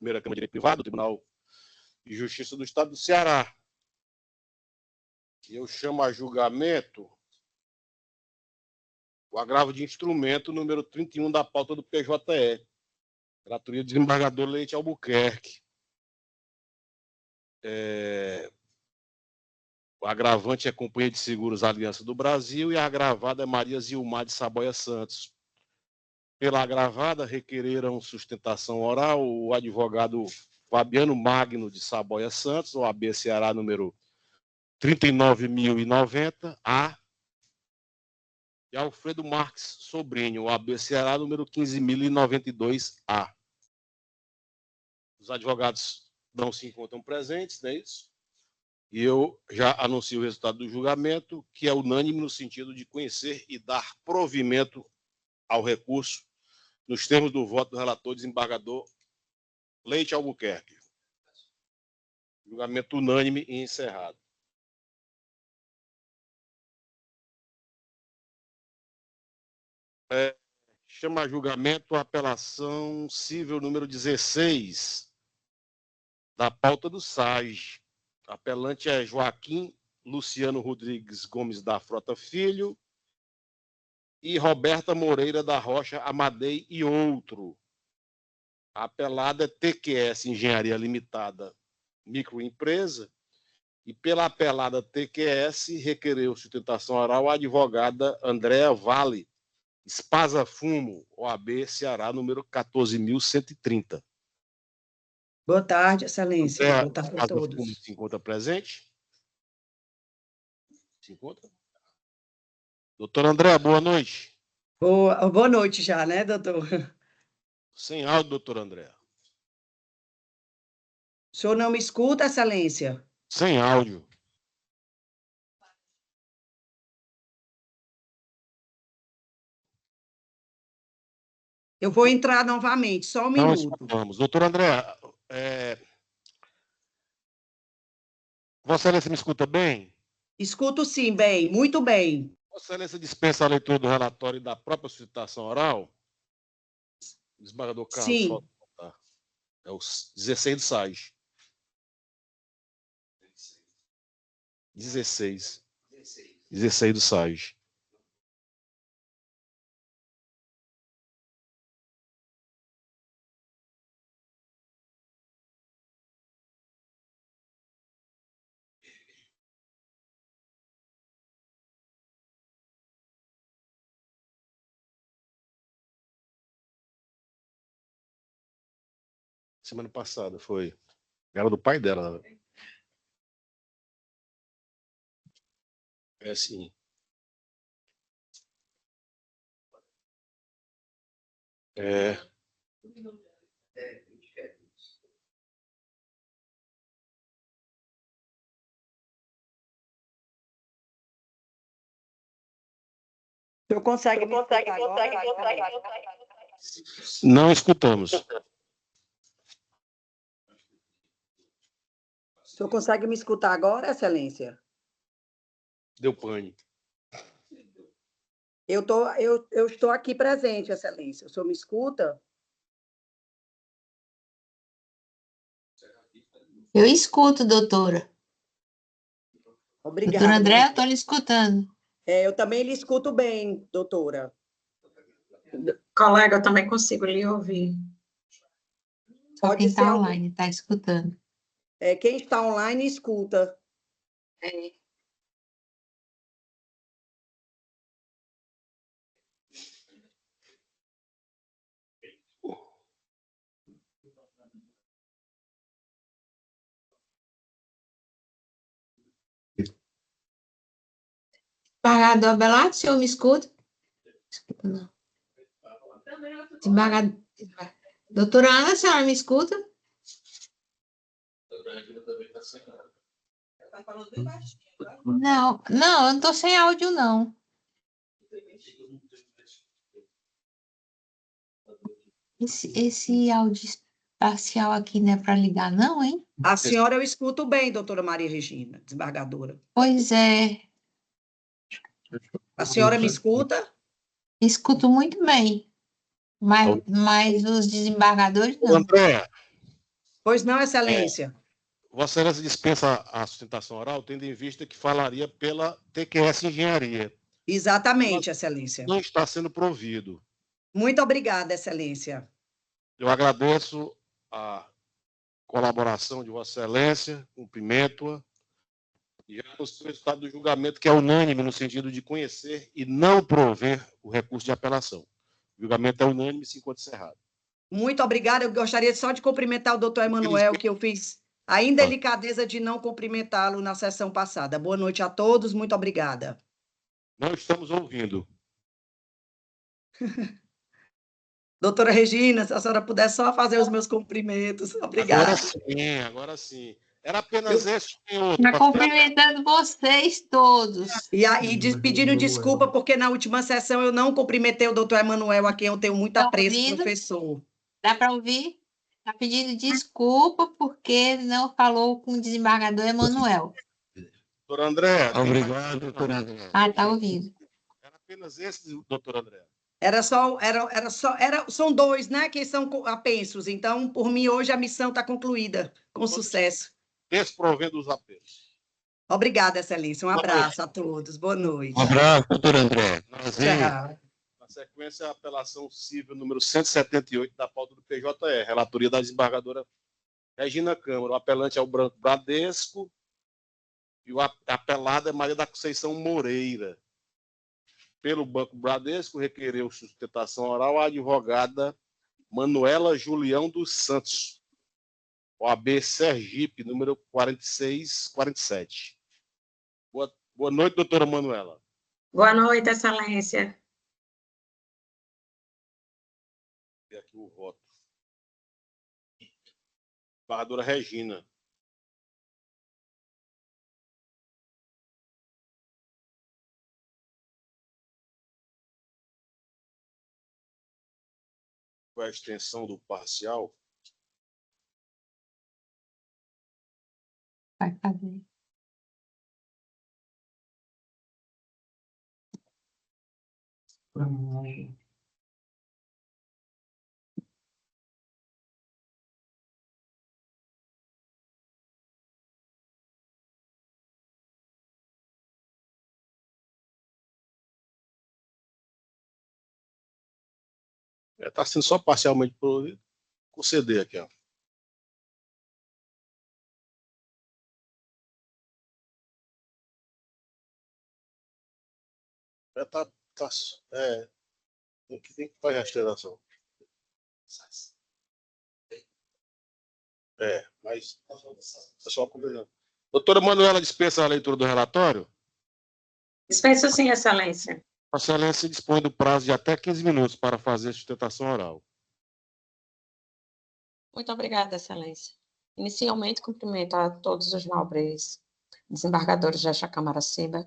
Primeira Câmara de Direito Privado, do Tribunal de Justiça do Estado do Ceará. E eu chamo a julgamento o agravo de instrumento número 31 da pauta do PJE, relatoria do desembargador Leite Albuquerque. O agravante é a Companhia de Seguros Aliança do Brasil e a agravada é Maria Zilmar de Saboia Santos. Pela agravada, requereram sustentação oral o advogado Fabiano Magno de Saboia Santos, OAB Ceará número 39.090-A, e Alfredo Marques Sobrinho, OAB Ceará número 15.092-A. Os advogados não se encontram presentes, não é isso? E eu já anuncio o resultado do julgamento, que é unânime no sentido de conhecer e dar provimento ao recurso, nos termos do voto do relator desembargador Leite Albuquerque. Julgamento unânime e encerrado. Chama a julgamento a apelação civil número 16 da pauta do SAG. Apelante é Joaquim Luciano Rodrigues Gomes da Frota Filho e Roberta Moreira da Rocha Amadei e outro. A apelada é TQS Engenharia Limitada Microempresa e pela apelada TQS requereu sustentação oral a advogada Andréa Vale Espasa Fumo, OAB Ceará número 14.130. Boa tarde, excelência. Andréa Boa tarde a Espasa todos. Fumo se encontra presente? Se encontra? Doutora Andréa, boa noite. Boa noite já, né, doutor? Sem áudio, doutora Andréa. O senhor não me escuta, excelência? Sem áudio. Eu vou entrar novamente, só um Não minuto. escutamos. Doutora Andréa, Vossa Excelência me escuta bem? Escuto sim, bem, muito bem. Vossa Excelência dispensa a leitura do relatório e da própria sustentação oral? Desembargador Carlos, Sim. é o 16 do SAG. 16 do SAG. Semana passada foi. Era do pai dela. Né? É assim. O senhor consegue me escutar agora? Não escutamos. O senhor consegue me escutar agora, excelência? Deu pane. Eu estou aqui presente, excelência. O senhor me escuta? Eu escuto, doutora. Obrigada. Doutora Andréa, eu estou lhe escutando. Eu também lhe escuto bem, doutora. Colega, eu também consigo lhe ouvir. Só quem está online está escutando. Quem está online escuta. Desembargador Abelardo, o senhor me escuta? Escuta, não. Desembargador... Doutora Ana, a senhora me escuta? Não, eu não estou sem áudio, não. Esse áudio espacial aqui não é para ligar, não, hein? A senhora eu escuto bem, doutora Maria Regina, desembargadora. Pois é. A senhora me escuta? Escuto muito bem, mas os desembargadores não. André, Pois não, Excelência? Vossa Excelência dispensa a sustentação oral, tendo em vista que falaria pela TQS Engenharia. Exatamente, Excelência. Não está sendo provido. Muito obrigada, Excelência. Eu agradeço a colaboração de Vossa Excelência, cumprimento-a, e já consigo o resultado do julgamento, que é unânime no sentido de conhecer e não prover o recurso de apelação. O julgamento é unânime e se encontra encerrado. Muito obrigada. Eu gostaria só de cumprimentar o doutor Emanuel, que eu fiz a indelicadeza de não cumprimentá-lo na sessão passada. Boa noite a todos, muito obrigada. Não estamos ouvindo. Doutora Regina, se a senhora puder só fazer os meus cumprimentos. Obrigada. Agora sim. Era apenas esse e outro. Está cumprimentando vocês todos. E pedindo desculpa, porque na última sessão eu não cumprimentei o doutor Emanuel, a quem eu tenho muito apreço, professor. Dá para ouvir? Está pedindo desculpa porque não falou com o desembargador Emanuel. Doutor André. Obrigado, doutor André. Ah, está ouvindo. Era apenas esse, doutor André. São dois, né, que são apensos. Então, por mim, hoje a missão está concluída com sucesso. Desprovendo os apelos. Obrigada, Excelência. Um abraço a todos. Boa noite. Um abraço, doutor André. Tchau. Na sequência, a apelação civil número 178 da pauta do PJE, relatoria da desembargadora Regina Câmara. O apelante é o Branco Bradesco e o apelado é Maria da Conceição Moreira. Pelo Banco Bradesco, requereu sustentação oral a advogada Manuela Julião dos Santos, OAB Sergipe, número 4647. Boa noite, doutora Manuela. Boa noite, Excelência. E aqui o voto. Desembargadora Regina. Qual é a extensão do parcial? Vai fazer. Está sendo só parcialmente conceder aqui, ó. Tem que fazer a extensão. Mas é só conversando. Doutora Manuela dispensa a leitura do relatório? Dispenso sim, Excelência. A Excelência dispõe do prazo de até 15 minutos para fazer a sustentação oral. Muito obrigada, Excelência. Inicialmente, cumprimento a todos os nobres desembargadores desta Câmara Civil,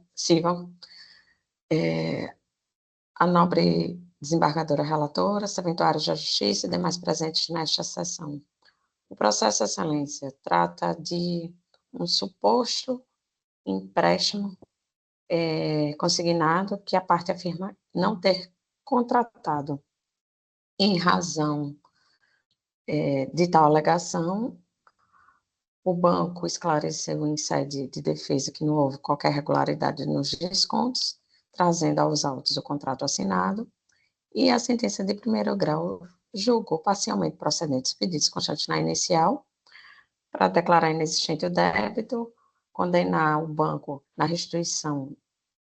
a nobre desembargadora relatora, serventuários da Justiça e demais presentes nesta sessão. O processo, Excelência, trata de um suposto empréstimo consignado que a parte afirma não ter contratado. Em razão de tal alegação, o banco esclareceu em sede de defesa que não houve qualquer irregularidade nos descontos, trazendo aos autos o contrato assinado, e a sentença de primeiro grau julgou parcialmente procedentes os pedidos constantes na inicial, para declarar inexistente o débito, condenar o banco na restituição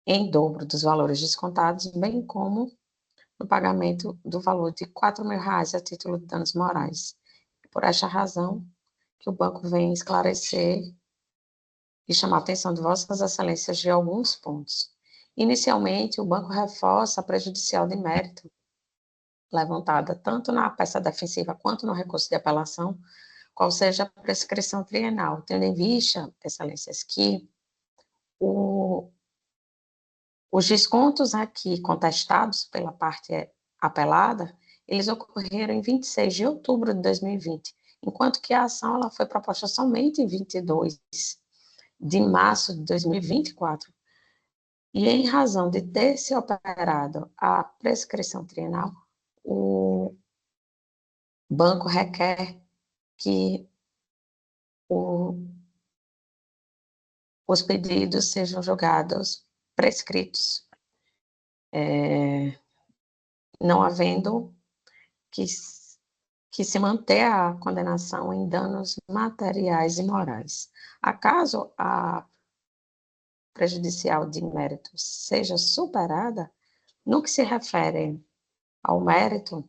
em dobro dos valores descontados, bem como no pagamento do valor de R$4.000 a título de danos morais. Por esta razão, que o banco vem esclarecer e chamar a atenção de Vossas Excelências de alguns pontos. Inicialmente, o banco reforça a prejudicial de mérito levantada tanto na peça defensiva quanto no recurso de apelação, qual seja a prescrição trienal, tendo em vista, Excelências, que os descontos aqui contestados pela parte apelada, eles ocorreram em 26 de outubro de 2020, enquanto que a ação ela foi proposta somente em 22 de março de 2024. E em razão de ter se operado a prescrição trienal, o banco requer que os pedidos sejam julgados prescritos, não havendo que se manter a condenação em danos materiais e morais. Acaso a prejudicial de mérito seja superada, no que se refere ao mérito,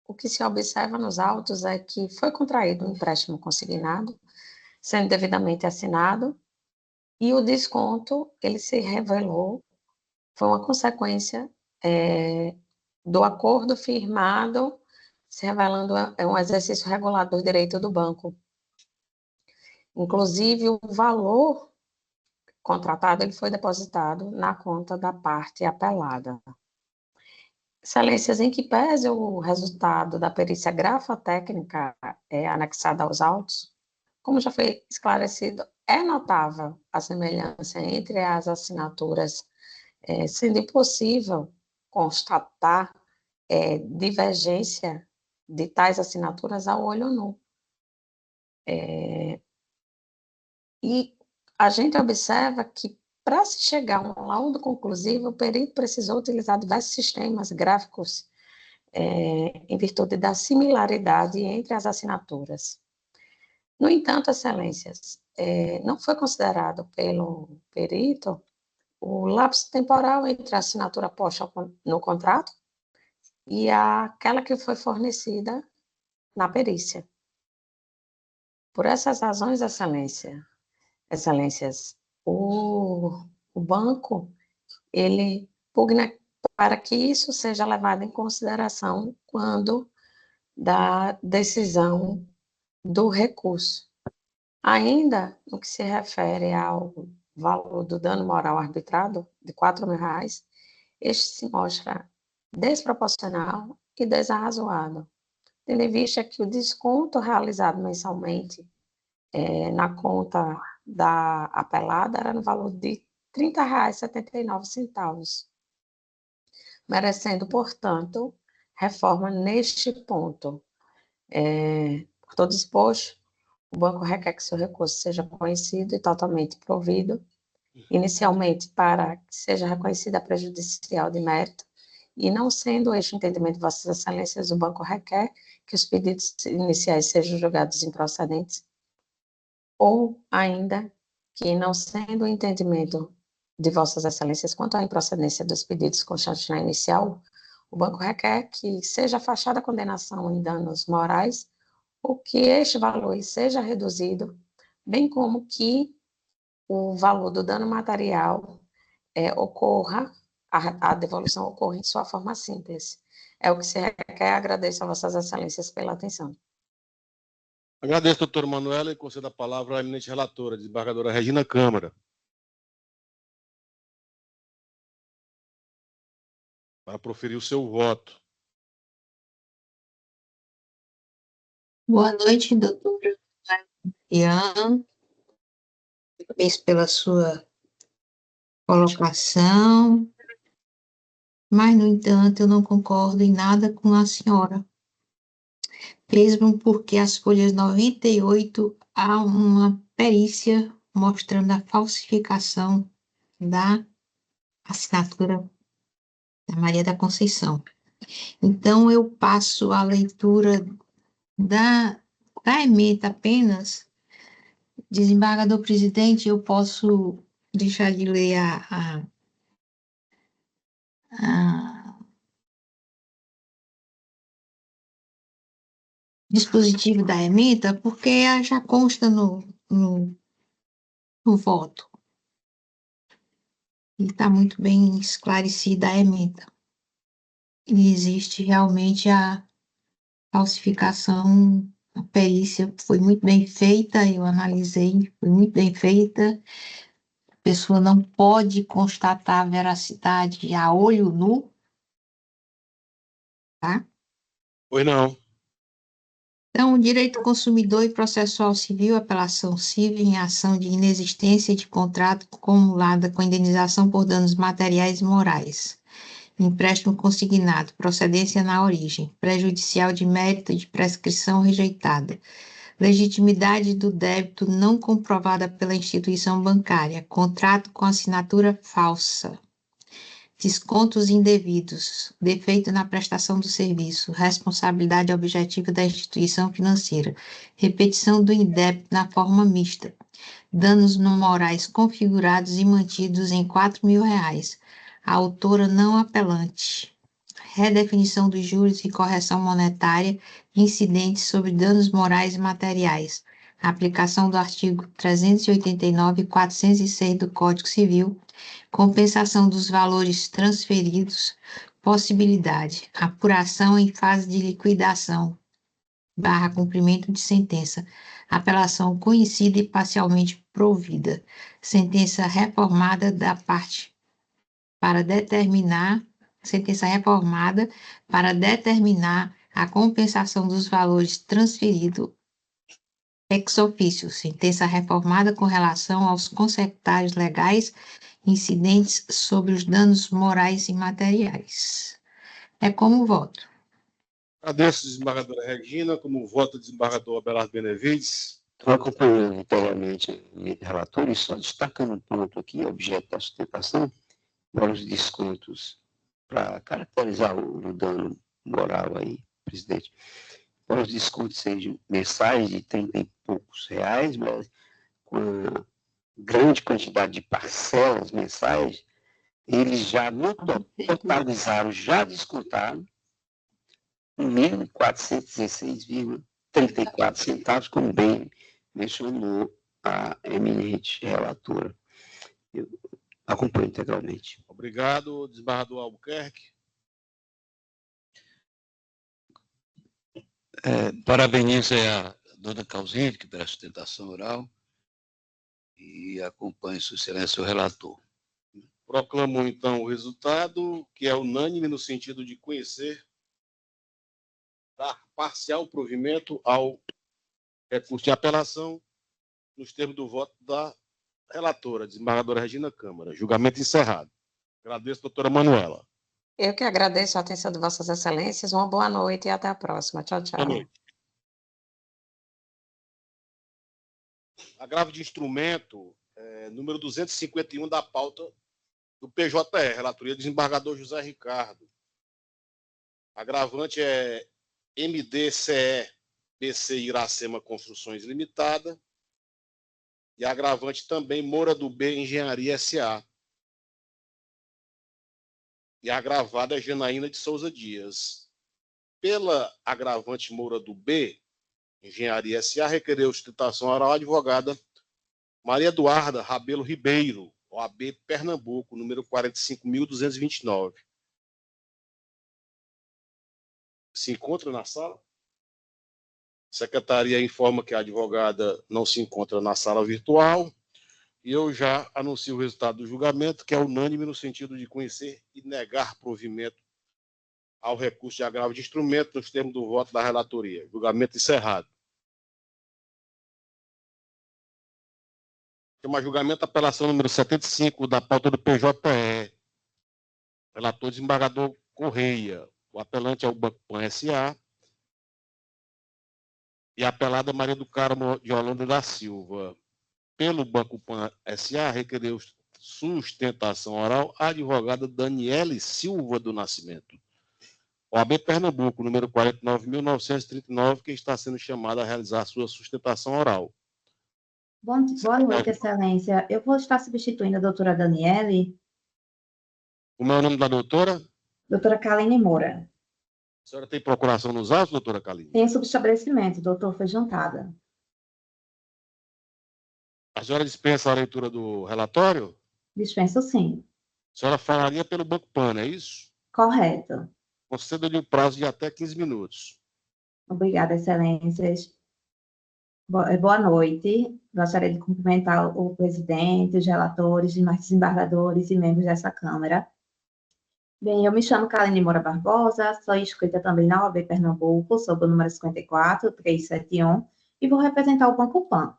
o que se observa nos autos é que foi contraído um empréstimo consignado, sendo devidamente assinado, e o desconto, ele se revelou, foi uma consequência do acordo firmado, se revelando um exercício regular do direito do banco. Inclusive, o valor contratado, ele foi depositado na conta da parte apelada. Excelências, em que pese o resultado da perícia grafotécnica anexada aos autos, como já foi esclarecido, é notável a semelhança entre as assinaturas, sendo impossível constatar divergência de tais assinaturas ao olho nu. E a gente observa que, para se chegar a um laudo conclusivo, o perito precisou utilizar diversos sistemas gráficos em virtude da similaridade entre as assinaturas. No entanto, excelências, não foi considerado pelo perito o lapso temporal entre a assinatura posta no contrato e aquela que foi fornecida na perícia. Por essas razões, excelências, o banco, ele pugna para que isso seja levado em consideração quando da decisão do recurso. Ainda no que se refere ao valor do dano moral arbitrado, de R$4.000, este se mostra desproporcional e desarrazoado, tendo em vista que o desconto realizado mensalmente na conta da apelada era no valor de R$30,79, merecendo, portanto, reforma neste ponto. Por todo exposto, o banco requer que seu recurso seja conhecido e totalmente provido, inicialmente para que seja reconhecida a prejudicial de mérito, e não sendo este o entendimento de Vossas Excelências, o banco requer que os pedidos iniciais sejam julgados improcedentes, ou ainda que, não sendo o entendimento de Vossas Excelências quanto à improcedência dos pedidos constantes na inicial, o banco requer que seja afastada a condenação em danos morais, ou que este valor seja reduzido, bem como que o valor do dano material a devolução ocorra em sua forma simples. É o que se requer. Agradeço a Vossas Excelências pela atenção. Agradeço, doutora Manuela, e concedo a palavra à eminente relatora, desembargadora Regina Câmara, para proferir o seu voto. Boa noite, doutora Ian. Parabéns pela sua colocação, mas, no entanto, eu não concordo em nada com a senhora, mesmo porque as folhas 98 há uma perícia mostrando a falsificação da assinatura da Maria da Conceição. Então, eu passo a leitura da ementa apenas. Desembargador presidente, eu posso deixar de ler dispositivo da ementa, porque já consta no voto. E está muito bem esclarecida a ementa. E existe realmente a falsificação, a perícia foi muito bem feita, eu analisei, foi muito bem feita. A pessoa não pode constatar a veracidade a olho nu, tá? Pois não. Então, direito consumidor e processual civil, apelação civil em ação de inexistência de contrato acumulada com indenização por danos materiais e morais. Empréstimo consignado, procedência na origem, prejudicial de mérito de prescrição rejeitada. legitimidade do débito não comprovada pela instituição bancária, contrato com assinatura falsa, descontos indevidos, defeito na prestação do serviço, responsabilidade objetiva da instituição financeira, repetição do indébito na forma mista, danos morais configurados e mantidos em R$ 4.000, a autora não apelante, redefinição dos juros e correção monetária incidentes sobre danos morais e materiais, aplicação do artigo 389 e 406 do Código Civil, compensação dos valores transferidos, possibilidade, apuração em fase de liquidação, cumprimento de sentença, apelação conhecida e parcialmente provida, sentença reformada para determinar a compensação dos valores transferidos ex officio, sentença reformada com relação aos consecutários legais incidentes sobre os danos morais e materiais. É como voto. Agradeço, desembargadora Regina, como voto, desembargador Abelardo Benevides. Estou acompanhando integralmente o relator e só destacando um ponto aqui, objeto da sustentação, para os descontos, para caracterizar o dano moral aí, presidente. Para os descontos sejam mensais de 30 e poucos reais, mas com a grande quantidade de parcelas mensais, eles já no totalizaram, já descontaram R$ 1.416,34, como bem mencionou a eminente relatora. Eu acompanho integralmente. Obrigado, desembargador Albuquerque. Parabenizo a dona Calzinde pela sustentação oral e acompanho, Sua Excelência, o relator. Proclamo, então, o resultado, que é unânime no sentido de conhecer, dar parcial provimento ao recurso de apelação, nos termos do voto da relatora, desembargadora Regina Câmara. Julgamento encerrado. Agradeço, doutora Manuela. Eu que agradeço a atenção de Vossas Excelências. Uma boa noite e até a próxima. Tchau, tchau. Boa noite. Agravo de instrumento, número 251 da pauta do PJE, relatoria do desembargador José Ricardo. Agravante é MDCE BC Iracema Construções Limitada. E agravante também Moura do B Engenharia SA. E a agravada é Janaína de Souza Dias. Pela agravante Moura do B Engenharia SA, requereu sustentação oral à advogada Maria Eduarda Rabelo Ribeiro, OAB Pernambuco, número 45.229. Se encontra na sala? A secretaria informa que a advogada não se encontra na sala virtual e eu já anuncio o resultado do julgamento, que é unânime no sentido de conhecer e negar provimento ao recurso de agravo de instrumento nos termos do voto da relatoria. Julgamento encerrado. Tema julgamento, apelação número 75 da pauta do PJE. Relator desembargador Correia. O apelante é o Banco Pan S.A. e a apelada Maria do Carmo de Holanda da Silva. Pelo Banco Pan S.A., requereu sustentação oral a advogada Daniele Silva do Nascimento. OAB Pernambuco, número 49.939, que está sendo chamada a realizar sua sustentação oral. Boa noite, Excelência. Eu vou estar substituindo a doutora Daniele. Como é o nome da doutora? Doutora Kaline Moura. A senhora tem procuração nos autos, doutora Kaline? Tem subestabelecimento, doutor, foi juntada. A senhora dispensa a leitura do relatório? Dispenso sim. A senhora falaria pelo Banco Pan, é isso? Correto. Conceda-lhe um prazo de até 15 minutos. Obrigada, Excelências. Boa noite. Gostaria de cumprimentar o presidente, os relatores, demais desembargadores e membros dessa Câmara. Bem, eu me chamo Kaline Moura Barbosa, sou inscrita também na OAB Pernambuco, sob o número 54371, e vou representar o Banco Pan.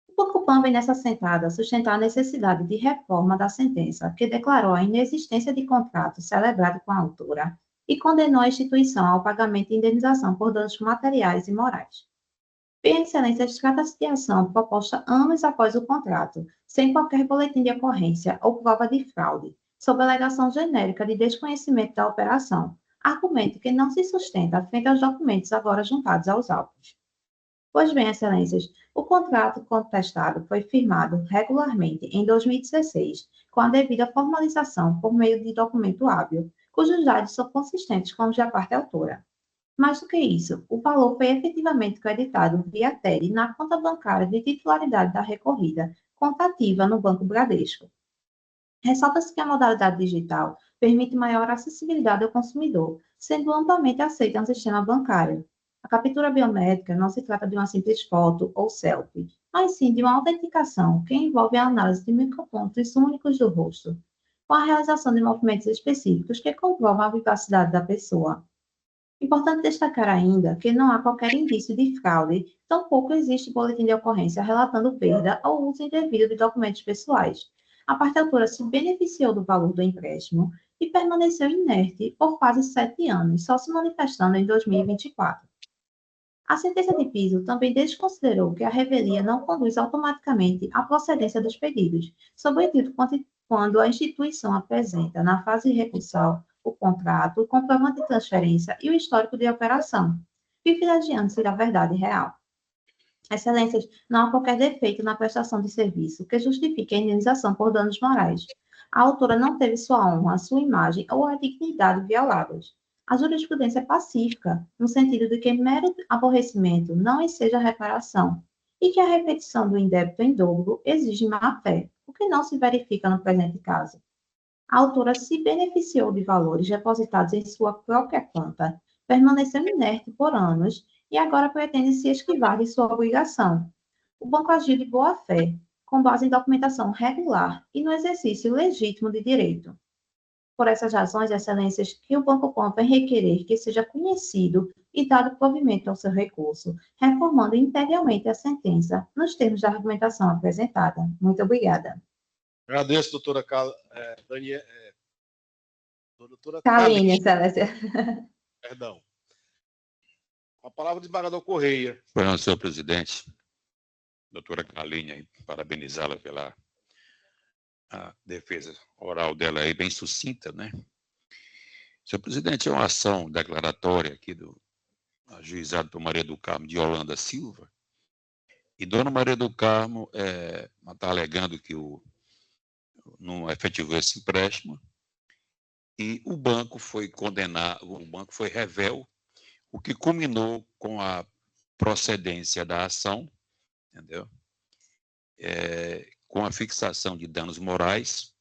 O Banco Pan vem nessa sentada sustentar a necessidade de reforma da sentença, que declarou a inexistência de contrato celebrado com a autora e condenou a instituição ao pagamento de indenização por danos materiais e morais. Bem, Excelência, trata-se de ação proposta anos após o contrato, sem qualquer boletim de ocorrência ou prova de fraude, sob alegação genérica de desconhecimento da operação, argumento que não se sustenta frente aos documentos agora juntados aos autos. Pois bem, Excelências, o contrato contestado foi firmado regularmente em 2016, com a devida formalização por meio de documento hábil, cujos dados são consistentes com os da parte autora. Mais do que isso, o valor foi efetivamente creditado via TED na conta bancária de titularidade da recorrida, conta ativa no Banco Bradesco. Ressalta-se que a modalidade digital permite maior acessibilidade ao consumidor, sendo amplamente aceita no sistema bancário. A captura biométrica não se trata de uma simples foto ou selfie, mas sim de uma autenticação que envolve a análise de micropontos únicos do rosto, com a realização de movimentos específicos que comprovam a vivacidade da pessoa. Importante destacar ainda que não há qualquer indício de fraude, tampouco existe boletim de ocorrência relatando perda ou uso indevido de documentos pessoais. A parte autora se beneficiou do valor do empréstimo e permaneceu inerte por quase 7 anos, só se manifestando em 2024. A sentença de piso também desconsiderou que a revelia não conduz automaticamente à procedência dos pedidos, sobretudo quando a instituição apresenta, na fase recursal, o contrato, o comprovante de transferência e o histórico de operação, privilegiando-se da verdade real. Excelências, não há qualquer defeito na prestação de serviço que justifique a indenização por danos morais. A autora não teve sua honra, sua imagem ou a dignidade violadas. A jurisprudência é pacífica, no sentido de que mero aborrecimento não enseja reparação, e que a repetição do indébito em dobro exige má-fé, o que não se verifica no presente caso. A autora se beneficiou de valores depositados em sua própria conta, permaneceu inerte por anos e agora pretende se esquivar de sua obrigação. O banco agiu de boa-fé, com base em documentação regular e no exercício legítimo de direito. Por essas razões, Excelências, que o Banco convém requerer que seja conhecido e dado provimento ao seu recurso, reformando integralmente a sentença nos termos da argumentação apresentada. Muito obrigada. Agradeço, doutora doutora Kaline, Excelência. Perdão. A palavra do desembargador Correia. Bueno, senhor presidente, doutora Kaline, parabenizá-la pela a defesa oral dela aí, bem sucinta, né? Senhor presidente, é uma ação declaratória aqui do ajuizado por Maria do Carmo de Holanda Silva, e dona Maria do Carmo está alegando que não efetivou esse empréstimo, e o banco foi condenado, o banco foi revel, o que culminou com a procedência da ação, entendeu? Com a fixação de danos morais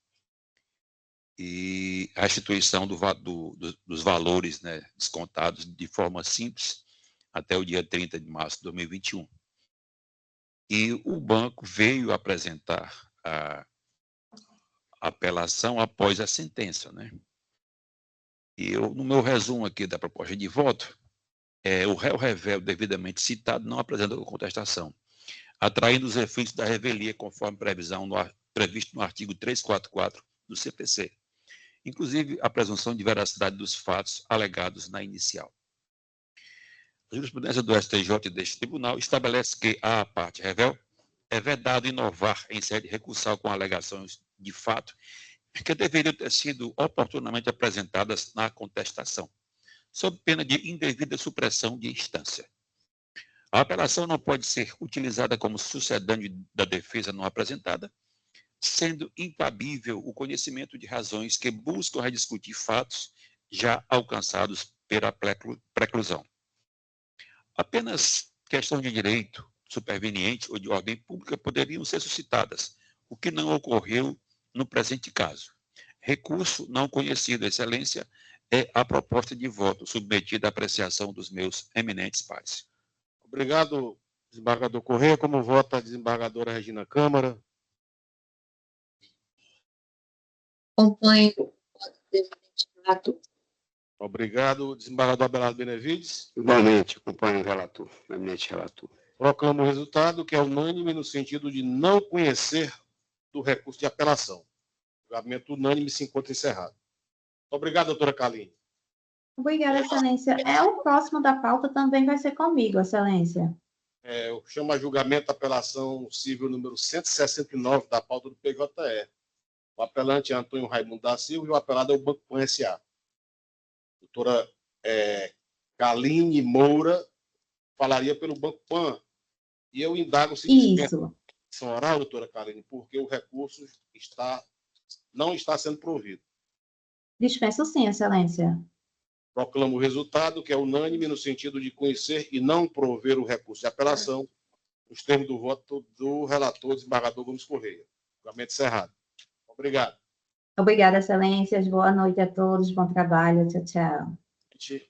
e a restituição dos valores, né, descontados de forma simples até o dia 30 de março de 2021. E o banco veio apresentar a apelação após a sentença, né? E eu, no meu resumo aqui da proposta de voto, o réu revel devidamente citado não apresentou contestação, atraindo os efeitos da revelia conforme previsto no artigo 344 do CPC, inclusive a presunção de veracidade dos fatos alegados na inicial. A jurisprudência do STJ deste tribunal estabelece que à parte revel é vedado inovar em sede recursal com alegações de fato que deveriam ter sido oportunamente apresentadas na contestação, sob pena de indevida supressão de instância. A apelação não pode ser utilizada como sucedâneo da defesa não apresentada, sendo incabível o conhecimento de razões que buscam rediscutir fatos já alcançados pela preclusão. Apenas questões de direito superveniente ou de ordem pública poderiam ser suscitadas, o que não ocorreu no presente caso. Recurso não conhecido, Excelência, é a proposta de voto submetida à apreciação dos meus eminentes pares. Obrigado, desembargador Correia. Como vota a desembargadora Regina Câmara? Acompanho o devidamente relator. Obrigado, desembargador Abelardo Benevides. Igualmente, acompanho o relator, o eminente relator. Proclamo o resultado, que é unânime no sentido de não conhecer do recurso de apelação. O julgamento unânime se encontra encerrado. Obrigado, doutora Kaline. Obrigada, Excelência. O próximo da pauta também vai ser comigo, Excelência. Eu chamo a julgamento a apelação civil número 169 da pauta do PJE. O apelante é Antônio Raimundo da Silva e o apelado é o Banco Pan S.A. Doutora Kaline Moura falaria pelo Banco Pan. E eu indago se dispensa oral, doutora Kaline, porque o recurso não está sendo provido. Dispenso sim, excelência. Proclamo o resultado, que é unânime no sentido de conhecer e não prover o recurso de apelação, nos termos do voto do relator, desembargador Gomes Correia. Julgamento encerrado. Obrigado. Obrigada, excelências. Boa noite a todos. Bom trabalho. Tchau, tchau.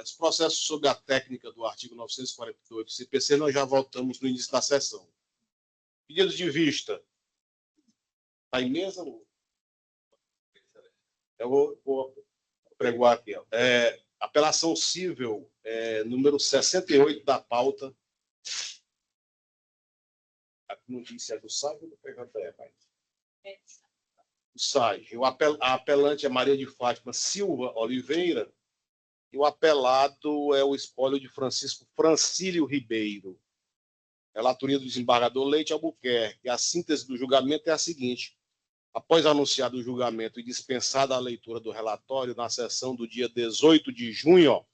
Os processos sob a técnica do artigo 942 do CPC, nós já voltamos no início da sessão. Pedidos de vista. Está em mesa? Eu vou pregoar aqui. Apelação civil, número 68 da pauta. Aqui não disse é do SAG ou do PJE, pai? O SAG. A apelante é Maria de Fátima Silva Oliveira e o apelado é o espólio de Francisco Francílio Ribeiro. Relatoria do desembargador Leite Albuquerque. A síntese do julgamento é a seguinte. Após anunciado o julgamento e dispensada a leitura do relatório na sessão do dia 18 de junho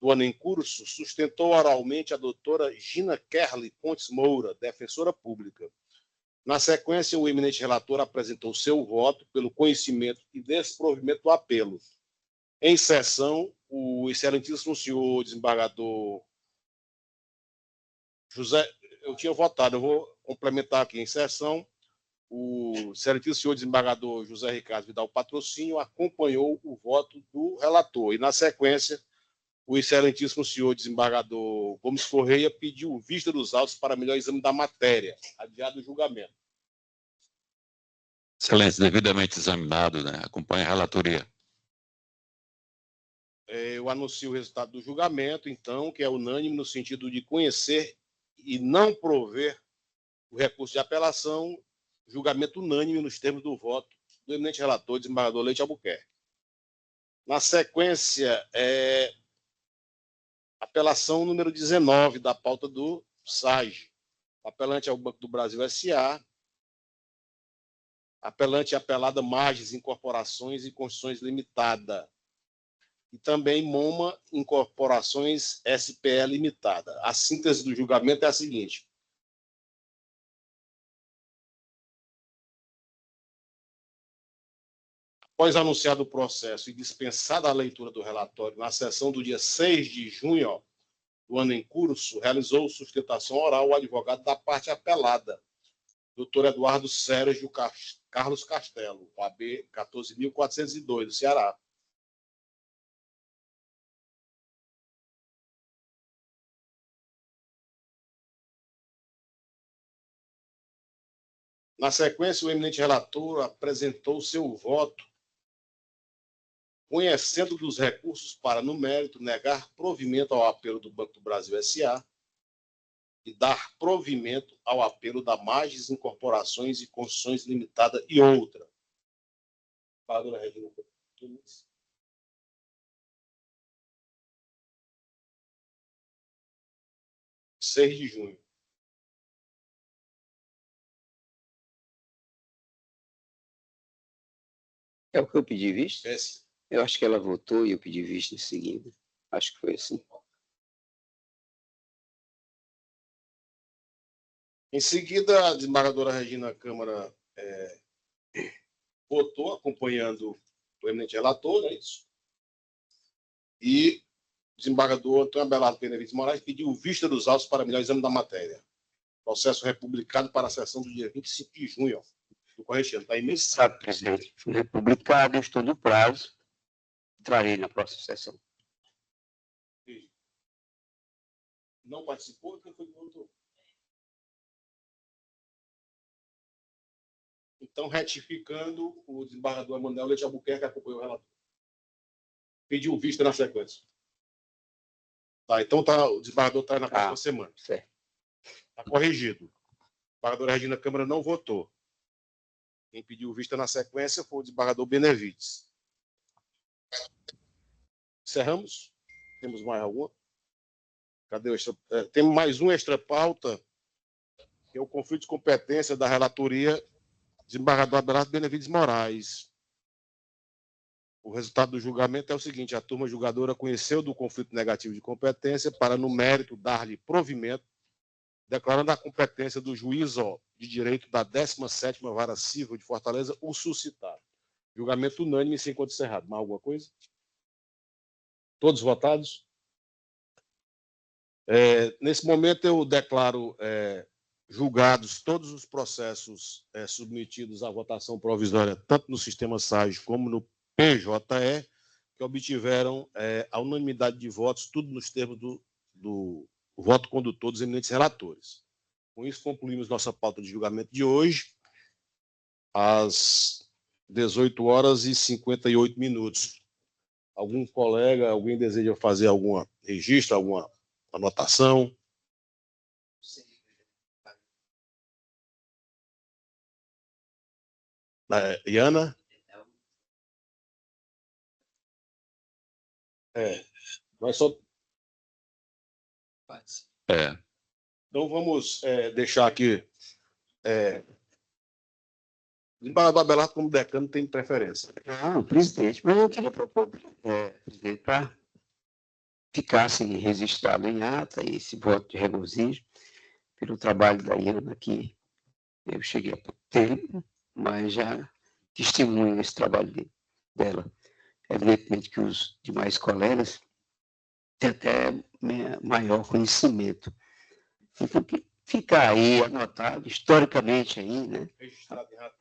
do ano em curso, sustentou oralmente a doutora Gina Kerli Pontes Moura, defensora pública. Na sequência, o eminente relator apresentou seu voto pelo conhecimento e desprovimento do apelo. Em sessão, o excelentíssimo senhor desembargador José, eu tinha votado, eu vou complementar aqui, em sessão, o excelentíssimo senhor desembargador José Ricardo Vidal Patrocínio acompanhou o voto do relator. E, na sequência, o excelentíssimo senhor desembargador Gomes Correia pediu vista dos autos para melhor exame da matéria, adiado o julgamento. Excelência, devidamente examinado, né? Acompanha a relatoria. Eu anuncio o resultado do julgamento, então, que é unânime no sentido de conhecer e não prover o recurso de apelação, julgamento unânime nos termos do voto do eminente relator, desembargador Leite Albuquerque. Na sequência, apelação número 19 da pauta do SAG. O apelante é o Banco do Brasil S.A. Apelante é apelada Margens Incorporações e Construções Limitada. E também MOMA Incorporações SPE Limitada. A síntese do julgamento é a seguinte. Após anunciado o processo e dispensada a leitura do relatório na sessão do dia 6 de junho do ano em curso, realizou sustentação oral o advogado da parte apelada, doutor Eduardo Sérgio Carlos Castelo, OAB 14.402, do Ceará. Na sequência, o eminente relator apresentou seu voto, conhecendo dos recursos para, no mérito, negar provimento ao apelo do Banco do Brasil S.A. e dar provimento ao apelo da Margens Incorporações e Construções Limitada e outra. Paradora Regina. 6 de junho. É o que eu pedi vista? É sim. Eu acho que ela votou e eu pedi vista em seguida. Acho que foi assim. Em seguida, a desembargadora Regina Câmara votou, acompanhando o eminente relator, não é isso? E o desembargador Antônio Abelardo Benevides Moraes pediu vista dos autos para melhor exame da matéria. Processo republicado para a sessão do dia 25 de junho do corrente ano. Está em mesa? Sabe, presidente, foi republicado, eu estou no prazo. Trarei na próxima sessão. Não participou? Quem foi que votou? Então, retificando, o desembargador Emanuel Leite Albuquerque acompanhou o relator. Pediu vista na sequência. Tá, então o desembargador está na próxima semana. Certo. Está corrigido. A desembargadora Regina Câmara não votou. Quem pediu vista na sequência foi o desembargador Benevides. Encerramos? Temos mais alguma? Cadê o extra? Temos mais um extra pauta, que é o conflito de competência da relatoria desembargador Abelardo Benevides Moraes. O resultado do julgamento é o seguinte: a turma julgadora conheceu do conflito negativo de competência para, no mérito, dar-lhe provimento, declarando a competência do juiz de direito da 17ª Vara Civil de Fortaleza o suscitado. Julgamento unânime, sem encontro encerrado. Mais alguma coisa? Todos votados? Nesse momento, eu declaro julgados todos os processos submetidos à votação provisória, tanto no sistema SAGE como no PJE, que obtiveram a unanimidade de votos, tudo nos termos do voto condutor dos eminentes relatores. Com isso, concluímos nossa pauta de julgamento de hoje, às 18h58. Algum colega, alguém deseja fazer algum registro, alguma anotação? Iana? Nós só... Então, vamos deixar aqui... O desembargador Abelardo, como decano, tem preferência. Não, presidente, mas eu queria propor, presidente, para ficasse registrado em ata esse voto de regozijo pelo trabalho da Iana, que eu cheguei há pouco tempo, mas já testemunho esse trabalho dela. Evidentemente que os demais colegas têm até maior conhecimento. Então, que fica aí anotado, historicamente aí, né?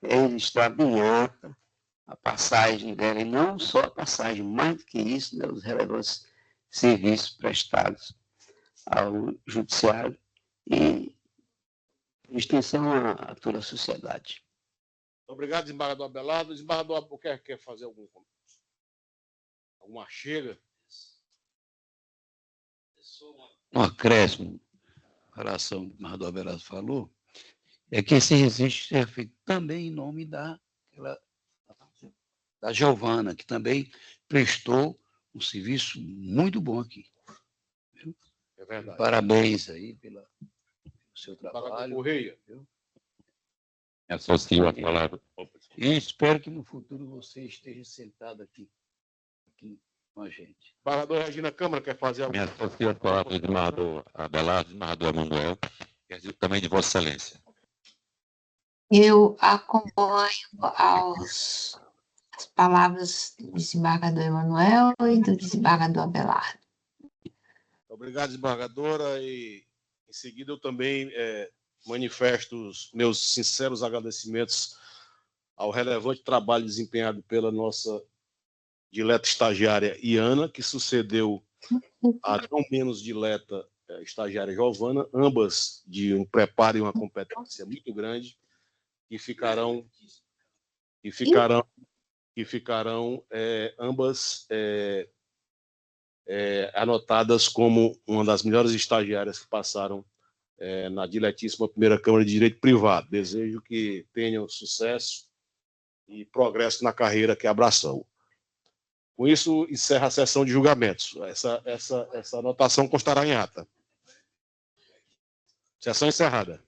Registrado em ata a passagem dela, e não só a passagem, mais do que isso, né, os relevantes serviços prestados ao judiciário e em extensão a toda a sociedade. Obrigado, desembargador Abelardo. O desembargador quer fazer alguma chega? Um acréscimo em relação ao que o desembargador Abelardo falou, é que esse registro é feito também em nome da Giovana, que também prestou um serviço muito bom aqui. Viu? É verdade. Parabéns aí pelo seu trabalho. Correia. Me associo à palavra. E espero que no futuro você esteja sentado aqui com a gente. Desembargador Regina Câmara quer fazer Me associo à palavra do desembargador Abelardo, desembargador Emanuel, e também de Vossa Excelência. Eu acompanho as palavras do desembargador Emanuel e do desembargador Abelardo. Obrigado, desembargadora. E em seguida eu também manifesto os meus sinceros agradecimentos ao relevante trabalho desempenhado pela nossa dileta estagiária Iana, que sucedeu a não menos dileta estagiária Giovana, ambas de um preparo e uma competência muito grande, que ficarão ambas anotadas como uma das melhores estagiárias que passaram na diletíssima primeira Câmara de Direito Privado. Desejo que tenham sucesso e progresso na carreira que abraçam. Com isso, encerra a sessão de julgamentos. Essa anotação constará em ata. Sessão encerrada.